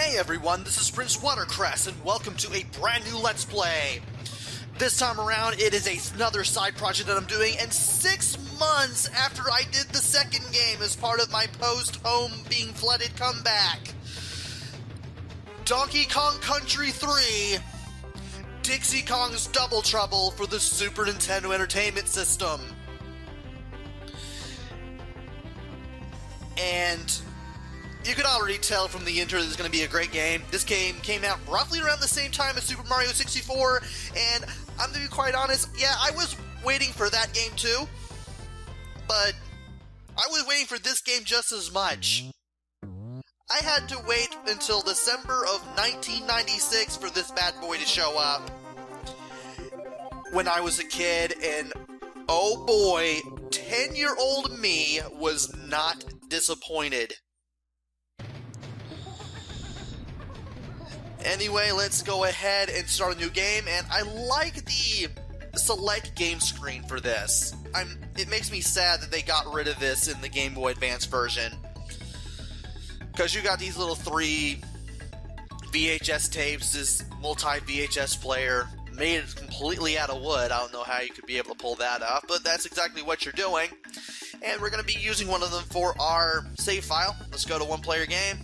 Hey everyone, this is Prince Watercress, and welcome to a brand new Let's Play. This time around, it is another side project that I'm doing, and 6 months after I did the second game as part of my post-home being flooded comeback. Donkey Kong Country 3, Dixie Kong's Double Trouble for the Super Nintendo Entertainment System. And you could already tell from the intro this is going to be a great game. This game came out roughly around the same time as Super Mario 64, and I'm going to be quite honest, yeah, I was waiting for that game too, but I was waiting for this game just as much. I had to wait until December of 1996 for this bad boy to show up when I was a kid, and oh boy, 10-year-old me was not disappointed. Anyway, let's go ahead and start a new game, and I like the select game screen for this. It makes me sad that they got rid of this in the Game Boy Advance version, because you got these little 3 VHS tapes, this multi-VHS player, made completely out of wood. I don't know how you could be able to pull that off, but that's exactly what you're doing. And we're going to be using one of them for our save file. Let's go to one player game,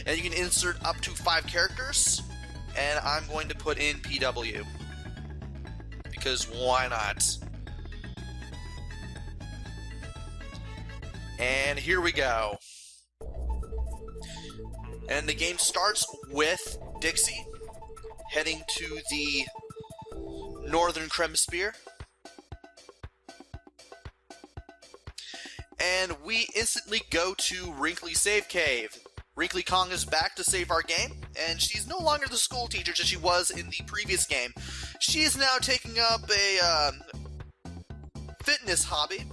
and you can insert up to 5 characters, and I'm going to put in PW, because why not? And here we go. And the game starts with Dixie heading to the Northern Hemisphere. And we instantly go to Wrinkly's Save Cave. Wrinkly Kong is back to save our game, and she's no longer the school teacher that she was in the previous game. She is now taking up a fitness hobby,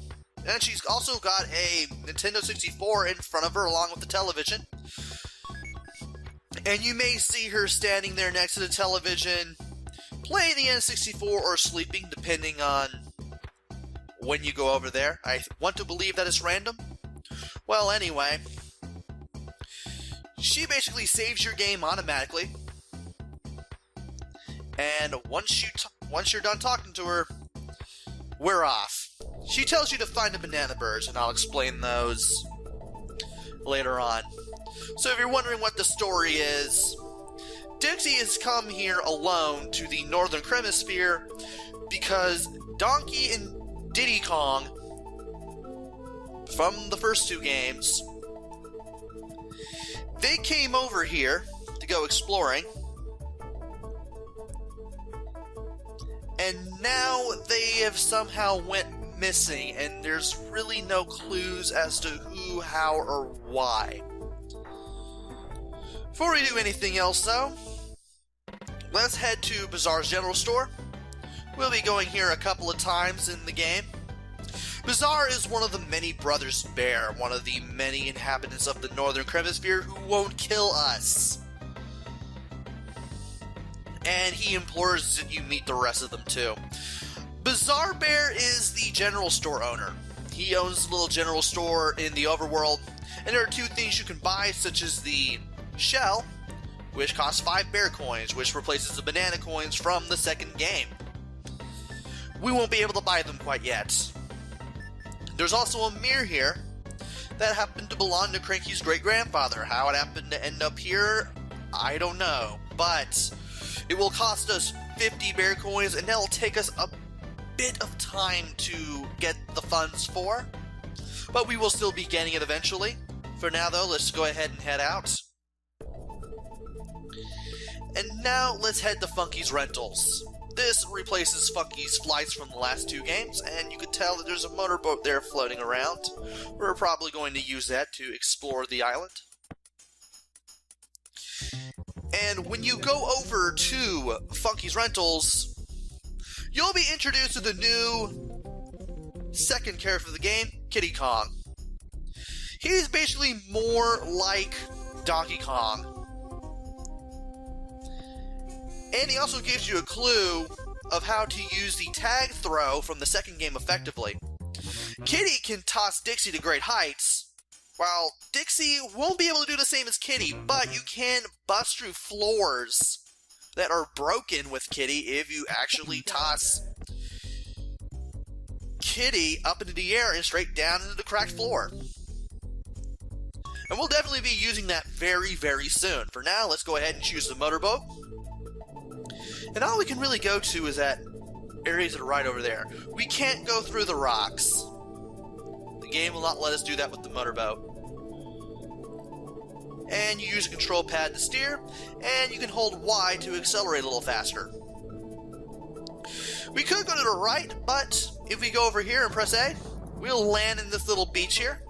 and she's also got a Nintendo 64 in front of her along with the television. And you may see her standing there next to the television, playing the N64 or sleeping, depending on when you go over there. I want to believe that it's random. Well, anyway, she basically saves your game automatically, and once you're done talking to her, we're off. She tells you to find the banana birds, and I'll explain those later on. So if you're wondering what the story is, Dixie has come here alone to the Northern Hemisphere because Donkey and Diddy Kong from the first 2 games, they came over here to go exploring, and now they have somehow went missing, and there's really no clues as to who, how, or why. Before we do anything else though, let's head to Bazaar's General Store. We'll be going here a couple of times in the game. Bazaar is one of the many brothers Bear, one of the many inhabitants of the Northern Hemisphere who won't kill us. And he implores that you meet the rest of them too. Bazaar Bear is the general store owner. He owns a little general store in the overworld, and there are 2 things you can buy, such as the shell, which costs 5 bear coins, which replaces the banana coins from the second game. We won't be able to buy them quite yet. There's also a mirror here that happened to belong to Cranky's great-grandfather. How it happened to end up here, I don't know. But it will cost us 50 bear coins, and that'll take us a bit of time to get the funds for. But we will still be getting it eventually. For now though, let's go ahead and head out. And now let's head to Funky's Rentals. This replaces Funky's flights from the last 2 games, and you can tell that there's a motorboat there floating around. We're probably going to use that to explore the island. And when you go over to Funky's Rentals, you'll be introduced to the new second character of the game, Kiddy Kong. He's basically more like Donkey Kong. And he also gives you a clue of how to use the tag throw from the second game effectively. Kitty can toss Dixie to great heights, While Dixie won't be able to do the same as Kitty, but you can bust through floors that are broken with Kitty if you actually toss Kitty up into the air and straight down into the cracked floor. And we'll definitely be using that very, very soon. For now, let's go ahead and choose the motorboat. And all we can really go to is that areas that are right over there. We can't go through the rocks. The game will not let us do that with the motorboat. And you use a control pad to steer, and you can hold Y to accelerate a little faster. We could go to the right, but if we go over here and press A, we'll land in this little beach here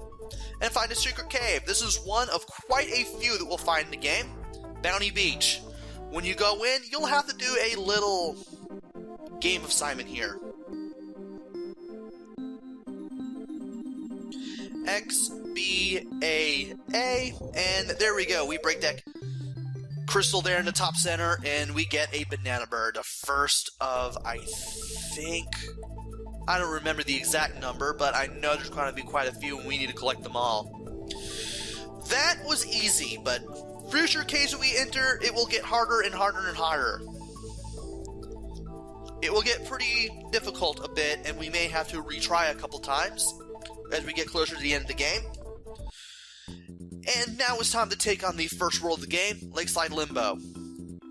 and find a secret cave. This is one of quite a few that we'll find in the game. Bounty Beach. When you go in, you'll have to do a little game of Simon here. X, B, A, and there we go. We break that crystal there in the top center, and we get a banana bird. The first of, I think, I don't remember the exact number, but I know there's going to be quite a few, and we need to collect them all. That was easy, but future caves that we enter, it will get harder and harder and harder. It will get pretty difficult a bit, and we may have to retry a couple times as we get closer to the end of the game. And now it's time to take on the first world of the game, Lakeside Limbo.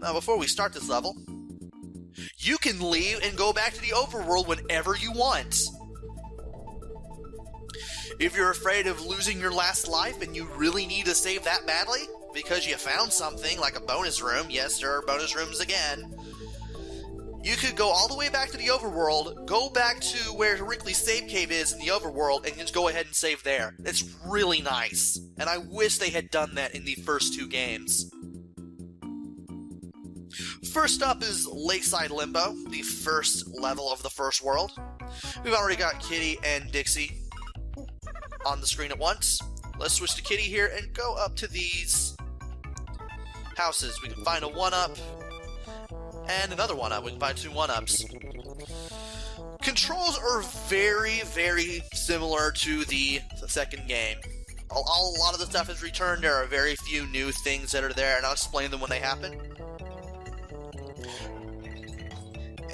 Now, before we start this level, you can leave and go back to the overworld whenever you want. If you're afraid of losing your last life and you really need to save that badly because you found something like a bonus room, yes, there are bonus rooms again, you could go all the way back to the overworld, go back to where WRINKLY'S save cave is in the overworld, and just go ahead and save there. It's really nice, and I wish they had done that in the first two games. First up is Lakeside Limbo, the first level of the first world. We've already got Kitty and Dixie on the screen at once. Let's switch to Kitty here and go up to these houses. We can find a 1-up and another 1-up. We can find 2 1-ups. Controls are very, very similar to the second game. A lot of the stuff is returned. There are very few new things that are there, and I'll explain them when they happen.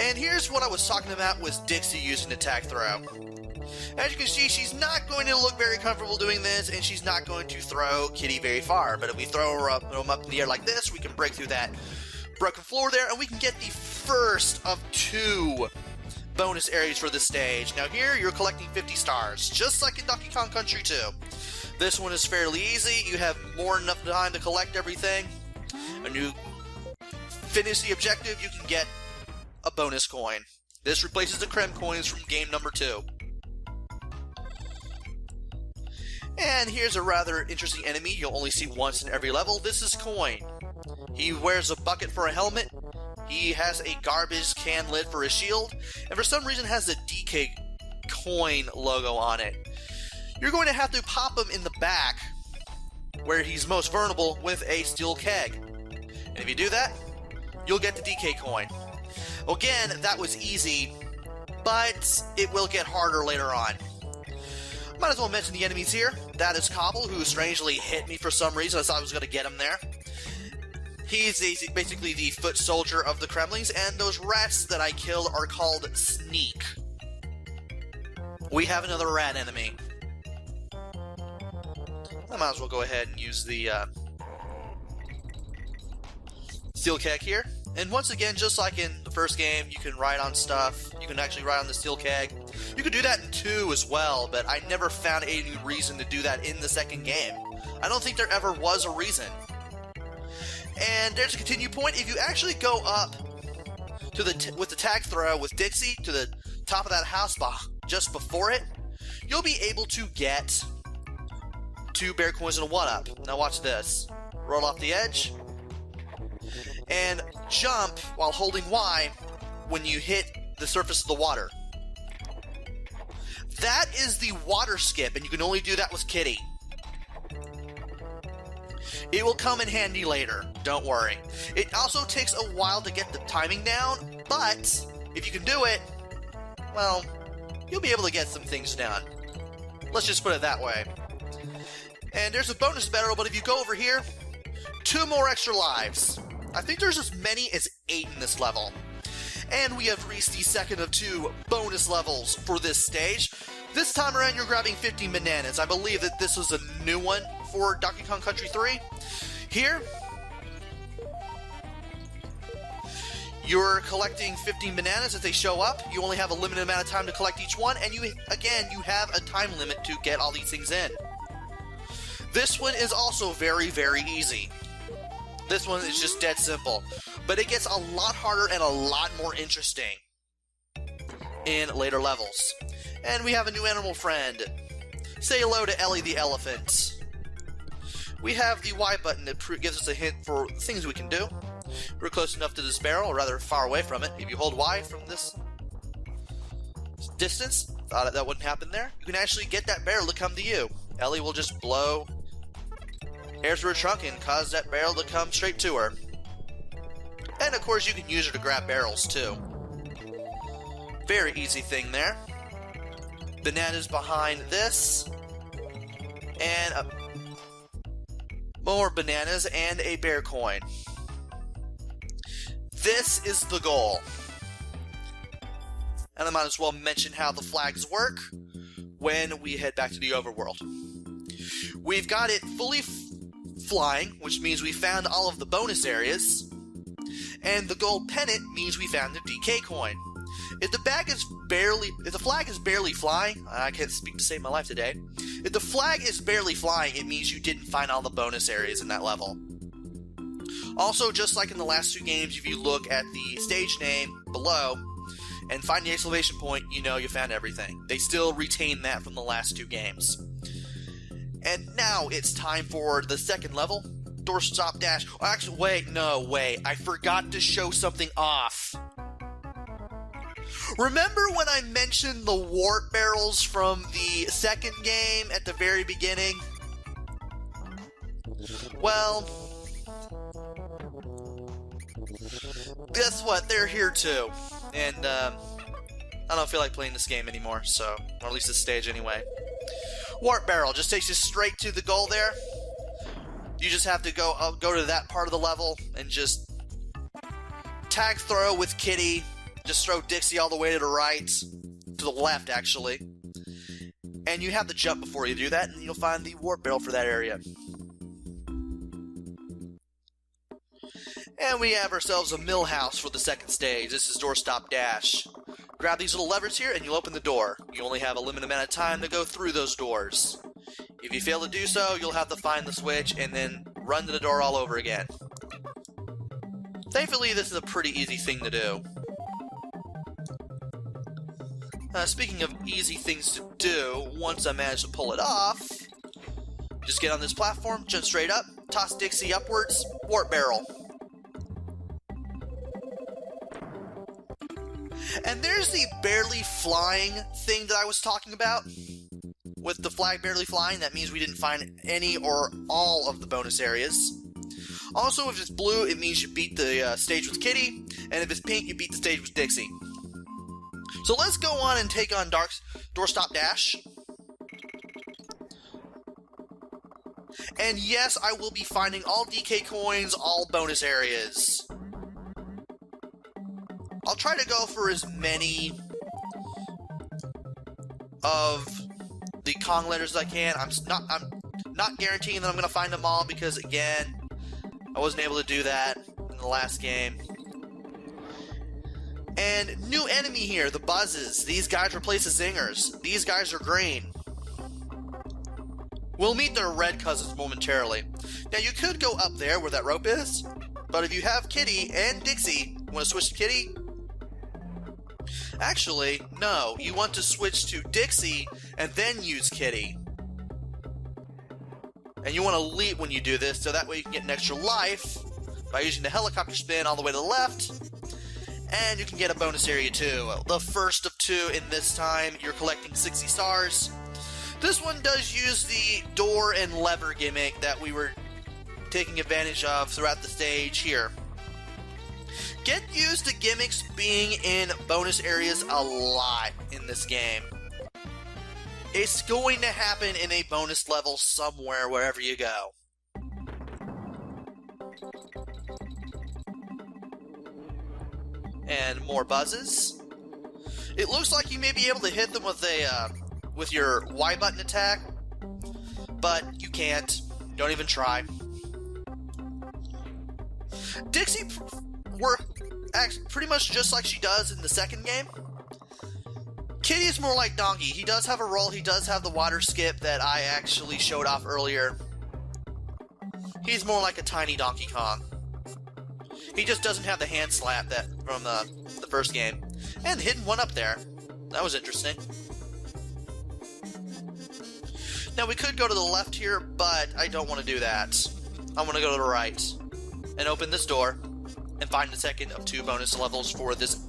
And here's what I was talking about with Dixie using the tag throw. As you can see, she's not going to look very comfortable doing this, and she's not going to throw Kitty very far. But if we throw her up in the air like this, we can break through that broken floor there, and we can get the first of 2 bonus areas for this stage. Now here, you're collecting 50 stars, just like in Donkey Kong Country 2. This one is fairly easy. You have more than enough time to collect everything. When you finish the objective, you can get a bonus coin. This replaces the Creme coins from game number 2. And here's a rather interesting enemy you'll only see once in every level. This is Coin. He wears a bucket for a helmet, he has a garbage can lid for a shield, and for some reason has the DK Coin logo on it. You're going to have to pop him in the back, where he's most vulnerable, with a steel keg. And if you do that, you'll get the DK Coin. Again, that was easy, but it will get harder later on. Might as well mention the enemies here. That is Cobble, who strangely hit me for some reason. I thought I was going to get him there. He's basically the foot soldier of the Kremlings, and those rats that I killed are called Sneak. We have another rat enemy. I might as well go ahead and use the steel keg here. And once again, just like in the first game, you can ride on stuff. You can actually ride on the steel keg. You could do that in 2 as well, but I never found any reason to do that in the second game. I don't think there ever was a reason. And there's a continue point. If you actually go up to with the tag throw with Dixie to the top of that house just before it, you'll be able to get 2 bear coins and a 1-up. Now watch this. Roll off the edge and jump while holding Y when you hit the surface of the water. That is the water skip, and you can only do that with Kitty. It will come in handy later, don't worry. It also takes a while to get the timing down, but if you can do it, well, you'll be able to get some things done. Let's just put it that way. And there's a bonus barrel, but if you go over here, 2 more extra lives. I think there's as many as 8 in this level. And we have reached the second of 2 bonus levels for this stage. This time around, you're grabbing 15 bananas. I believe that this was a new one for Donkey Kong Country 3. Here, you're collecting 15 bananas as they show up. You only have a limited amount of time to collect each one, and you have a time limit to get all these things in. This one is also very, very easy. This one is just dead simple, but it gets a lot harder and a lot more interesting in later levels. And we have a new animal friend. Say hello to Ellie the elephant. We have the Y button that gives us a hint for things we can do. We're close enough to this barrel, or rather far away from it. If you hold Y from this distance, thought that wouldn't happen there, you can actually get that barrel to come to you. Ellie will just blow air through her trunk and cause that barrel to come straight to her. And of course you can use her to grab barrels too. Very easy thing there. Bananas behind this. And more bananas and a bear coin. This is the goal. And I might as well mention how the flags work when we head back to the overworld. We've got it fully flying, which means we found all of the bonus areas, and the gold pennant means we found the DK coin. If the flag is barely flying, I can't speak to save my life today. If the flag is barely flying, it means you didn't find all the bonus areas in that level. Also, just like in the last 2 games, if you look at the stage name below and find the exclamation point, you know you found everything. They still retain that from the last 2 games. And now it's time for the second level, doorstop dash. Oh, actually, wait, I forgot to show something off. Remember when I mentioned the warp barrels from the second game at the very beginning? Well, guess what? They're here too. And I don't feel like playing this game anymore, so, or at least this stage anyway. Warp barrel just takes you straight to the goal there. You just have to go to that part of the level and just tag throw with Kitty. Just throw Dixie all the way to the right, to the left actually. And you have to jump before you do that, and you'll find the warp barrel for that area. And we have ourselves a mill house for the second stage. This is doorstop dash. Grab these little levers here and you'll open the door. You only have a limited amount of time to go through those doors. If you fail to do so, you'll have to find the switch and then run to the door all over again. Thankfully, this is a pretty easy thing to do. Speaking of easy things to do, once I manage to pull it off, just get on this platform, jump straight up, toss Dixie upwards, warp barrel. And there's the barely flying thing that I was talking about. With the flag barely flying, that means we didn't find any or all of the bonus areas. Also, if it's blue, it means you beat the stage with Kitty, and if it's pink, you beat the stage with Dixie. So let's go on and take on doorstop dash. And yes, I will be finding all DK coins, all bonus areas. I'll try to go for as many of the Kong letters as I can. I'm not guaranteeing that I'm going to find them all because, again, I wasn't able to do that in the last game. And new enemy here, the Buzzes. These guys replace the Zingers. These guys are green. We'll meet their red cousins momentarily. Now, you could go up there where that rope is, but if you have Kitty and Dixie, you want to switch to Kitty? Actually, no. You want to switch to Dixie and then use Kitty. And you want to leap when you do this, so that way you can get an extra life by using the helicopter spin all the way to the left. And you can get a bonus area too. The first of 2 in this time. You're collecting 60 stars. This one does use the door and lever gimmick that we were taking advantage of throughout the stage here. Get used to gimmicks being in bonus areas a lot in this game. It's going to happen in a bonus level somewhere, wherever you go. And more buzzes. It looks like you may be able to hit them with a with your Y button attack, but you can't. Don't even try. Dixie acts pretty much just like she does in the second game. Kitty is more like Donkey. He does have a roll. He does have the water skip that I actually showed off earlier. He's more like a tiny Donkey Kong. He just doesn't have the hand slap that from the first game. And the hidden one up there. That was interesting. Now we could go to the left here, but I don't want to do that. I want to go to the right and open this door and find the second of 2 bonus levels for this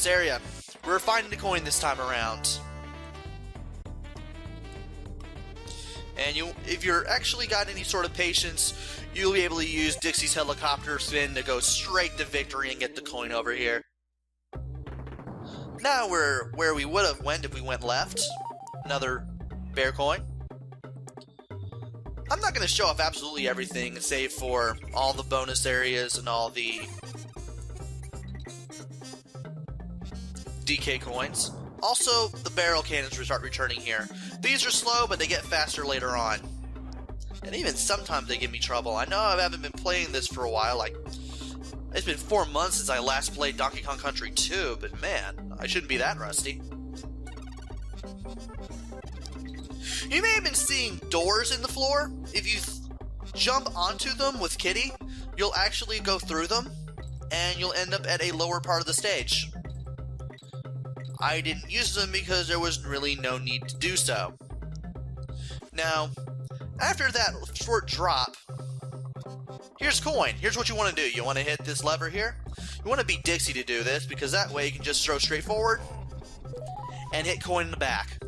area. We're finding the coin this time around. And if you're actually got any sort of patience, you'll be able to use Dixie's helicopter spin to go straight to victory and get the coin over here. Now we're where we would have went if we went left. Another bear coin. I'm not going to show off absolutely everything, save for all the bonus areas and all the DK coins. Also, the barrel cannons start returning here. These are slow, but they get faster later on. And even sometimes they give me trouble. I know I haven't been playing this for a while. Like, it's been 4 months since I last played Donkey Kong Country 2, but man, I shouldn't be that rusty. You may have been seeing doors in the floor. If you jump onto them with Kitty, you'll actually go through them, and you'll end up at a lower part of the stage. I didn't use them because there was really no need to do so. Now, after that short drop, here's coin. Here's what you want to do. You want to hit this lever here. You want to beat Dixie to do this, because that way you can just throw straight forward and hit coin in the back.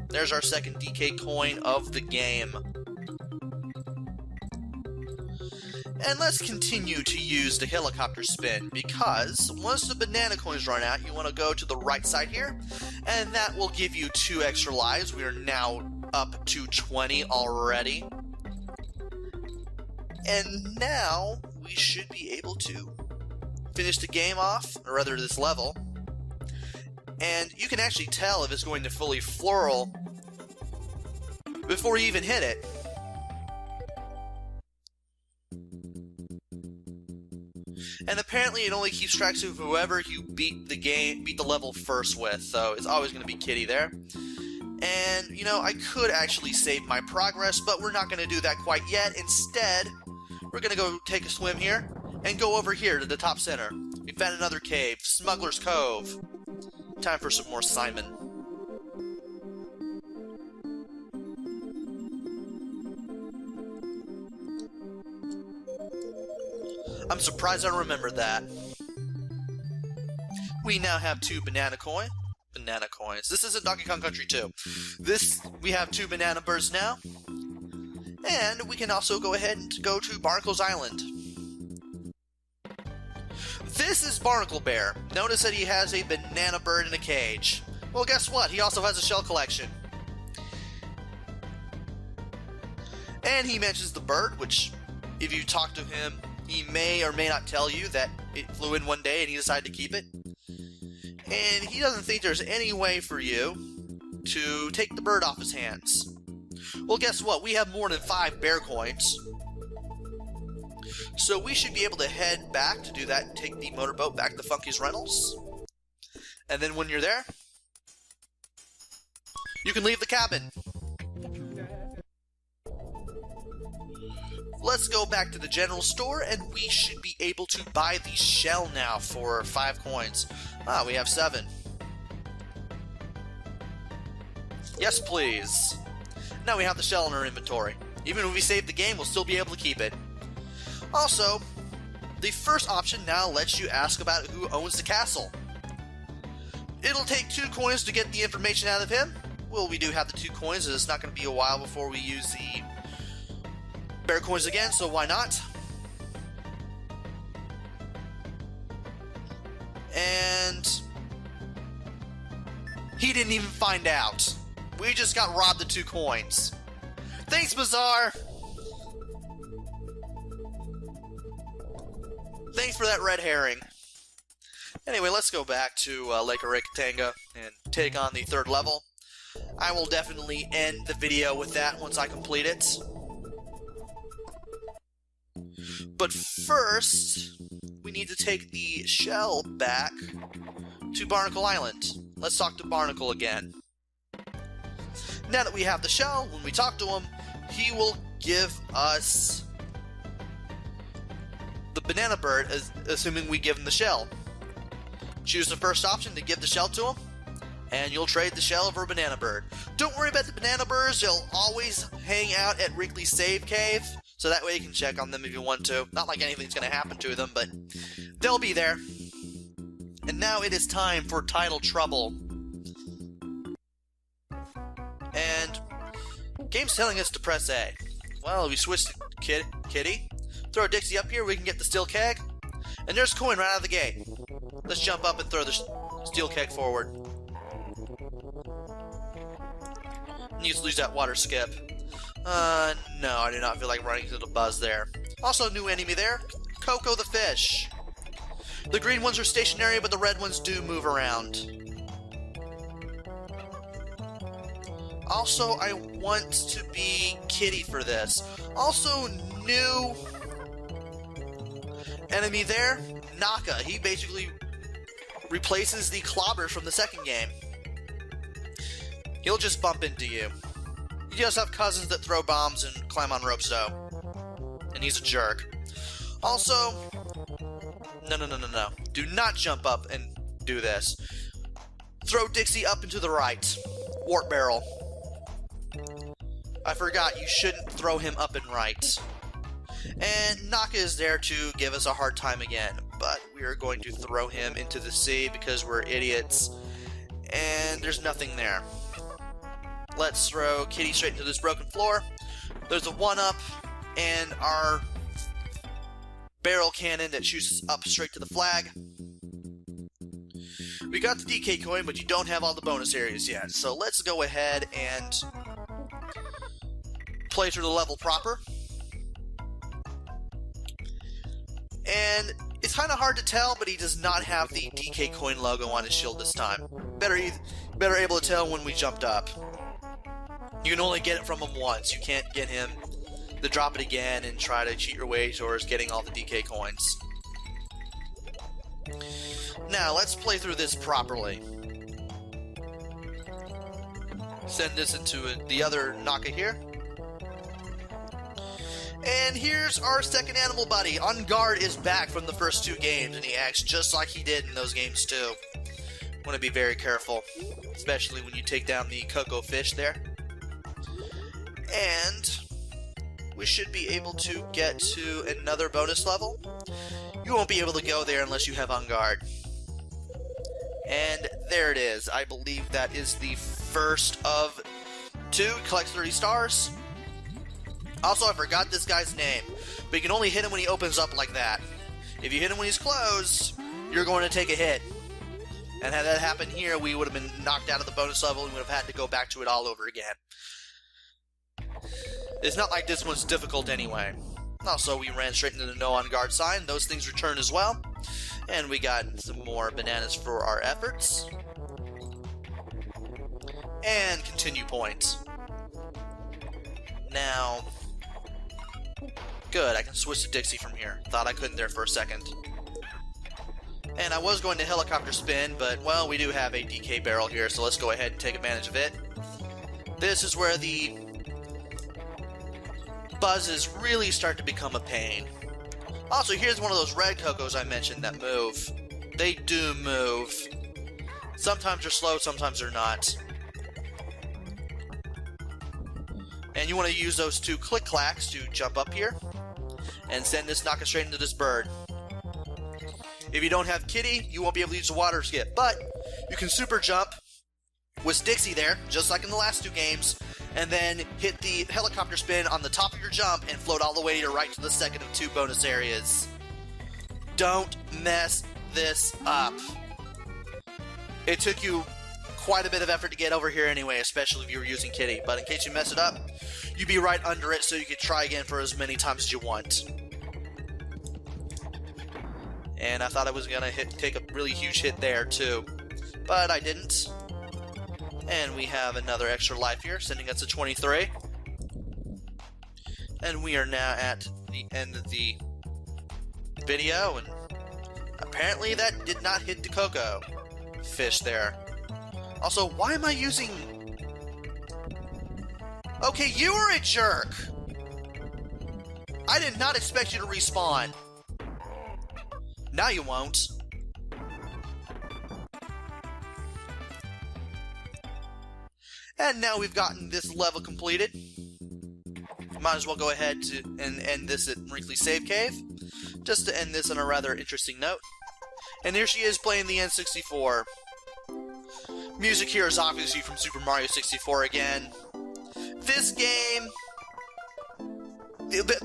There's our second DK coin of the game. And let's continue to use the helicopter spin, because once the banana coins run out, you want to go to the right side here, and that will give you 2 extra lives. We are now up to 20 already. And now we should be able to finish the game off, or rather this level. And you can actually tell if it's going to fully floral before you even hit it. And apparently it only keeps track of whoever you beat the level first with, so it's always going to be Kitty there. And, you know, I could actually save my progress, but we're not going to do that quite yet. Instead, we're going to go take a swim here and go over here to the top center. We found another cave, Smuggler's Cove. Time for some more Simon. I'm surprised I remembered that. We now have 2 banana coins. This isn't Donkey Kong Country 2. We have 2 banana birds now. And we can also go ahead and go to BARNACLE'S Island. This is Barnacle Bear. Notice that he has a banana bird in a cage. Well, guess what? He also has a shell collection. And he mentions the bird, which, if you talk to him, he may or may not tell you that it flew in one day and he decided to keep it. And he doesn't think there's any way for you to take the bird off his hands. Well, guess what? We have more than 5 bear coins. So we should be able to head back to do that and take the motorboat back to Funky's Rentals. And then when you're there, you can leave the cabin. Let's go back to the general store, and we should be able to buy the shell now for 5 coins. Ah, we have 7. Yes, please. Now we have the shell in our inventory. Even if we save the game, we'll still be able to keep it. Also, the first option now lets you ask about who owns the castle. It'll take 2 coins to get the information out of him. Well, we do have the 2 coins, and it's not going to be a while before we use the bear coins again, so why not? And he didn't even find out. We just got robbed of 2 coins. Thanks, Bazaar! Thanks for that red herring. Anyway, let's go back to Lake ORANGATANGA and take on the 3rd level. I will definitely end the video with that once I complete it. But first, we need to take the shell back to Barnacle Island. Let's talk to Barnacle again. Now that we have the shell, when we talk to him, he will give us the banana bird, assuming we give him the shell. Choose the first option to give the shell to him, and you'll trade the shell for a banana bird. Don't worry about the banana birds, they'll always hang out at WRINKLY'S save cave, so that way you can check on them if you want to. Not like anything's going to happen to them, but they'll be there. And now it is time for Title Trouble. And game's telling us to press A. Well, if we switch to Kitty, throw Dixie up here, we can get the steel keg. And there's a coin right out of the gate. Let's jump up and throw the steel keg forward. Need to lose that water skip. No, I do not feel like running to the buzz there. Also, new enemy there, Coco the fish. The green ones are stationary, but the red ones do move around. Also, I want to be Kitty for this. Also, new enemy there, Naka. He basically replaces the clobbers from the 2nd game. He'll just bump into you. He does have cousins that throw bombs and climb on ropes, though. And he's a jerk. Also, no. Do not jump up and do this. Throw Dixie up and to the right. Warp barrel. I forgot, you shouldn't throw him up and right. And Naka is there to give us a hard time again, but we are going to throw him into the sea because we're idiots, and there's nothing there. Let's throw Kitty straight into this broken floor. There's a 1-up, and our barrel cannon that shoots up straight to the flag. We got the DK coin, but you don't have all the bonus areas yet, so let's go ahead and play through the level proper. And it's kind of hard to tell, but he does not have the DK coin logo on his shield this time. Better able to tell when we jumped up. You can only get it from him once. You can't get him to drop it again and try to cheat your way towards getting all the DK coins. Now, let's play through this properly. Send this into the other Naka here. And here's our 2nd animal buddy. On Guard is back from the first 2 games, and he acts just like he did in those games too. Want to be very careful, especially when you take down the Coco fish there. And we should be able to get to another bonus level. You won't be able to go there unless you have On Guard. And there it is. I believe that is the first of 2. Collect 30 stars. Also, I forgot this guy's name, but you can only hit him when he opens up like that. If you hit him when he's closed, you're going to take a hit. And had that happened here, we would have been knocked out of the bonus level and would have had to go back to it all over again. It's not like this one's difficult anyway. Also, we ran straight into the no on guard sign. Those things return as well. And we got some more bananas for our efforts. And continue points. Now, good, I can switch to Dixie from here. Thought I couldn't there for a second. And I was going to helicopter spin, but, well, we do have a DK barrel here, so let's go ahead and take advantage of it. This is where the buzzes really start to become a pain. Also, here's one of those red Cocos I mentioned that move. They do move. Sometimes they're slow, sometimes they're not. And you want to use those 2 click-clacks to jump up here and send this Naka straight into this bird. If you don't have Kitty, you won't be able to use the water skip, but you can super jump with Dixie there, just like in the last 2 games, and then hit the helicopter spin on the top of your jump and float all the way to right to the second of 2 bonus areas. Don't mess this up. It took you quite a bit of effort to get over here anyway, especially if you were using Kitty. But in case you mess it up, you'd be right under it, so you could try again for as many times as you want. And I thought I was gonna take a really huge hit there too, but I didn't. And we have another extra life here, sending us to 23. And we are now at the end of the video, and apparently that did not hit the Coco fish there. Also, why am I using... Okay, you were a jerk! I did not expect you to respawn. Now you won't. And now we've gotten this level completed. Might as well go ahead and end this at WRINKLY'S Save Cave, just to end this on a rather interesting note. And here she is playing the N64. Music here is obviously from Super Mario 64 again. This game...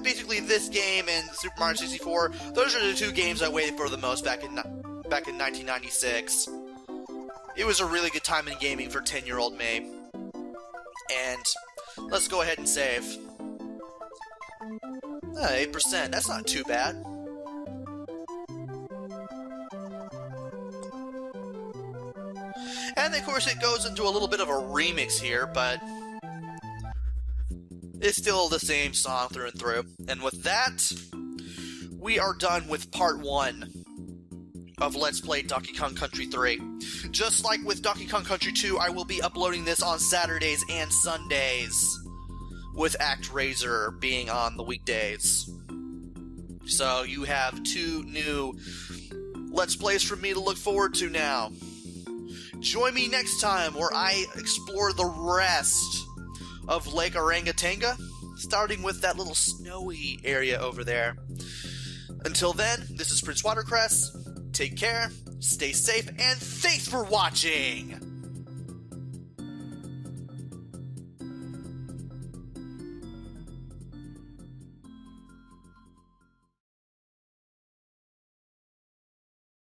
Basically, this game and Super Mario 64, those are the two games I waited for the most back in 1996. It was a really good time in gaming for 10-year-old me. And let's go ahead and save. 8%, that's not too bad. And of course it goes into a little bit of a remix here, but it's still the same song through and through. And with that, we are done with part 1 of Let's Play Donkey Kong Country 3. Just like with Donkey Kong Country 2, I will be uploading this on Saturdays and Sundays, with ActRaiser being on the weekdays. So you have 2 new Let's Plays from me to look forward to now. Join me next time where I explore the rest of Lake Orangatanga, starting with that little snowy area over there. Until then, this is Prince Watercress. Take care, stay safe, and thanks for watching!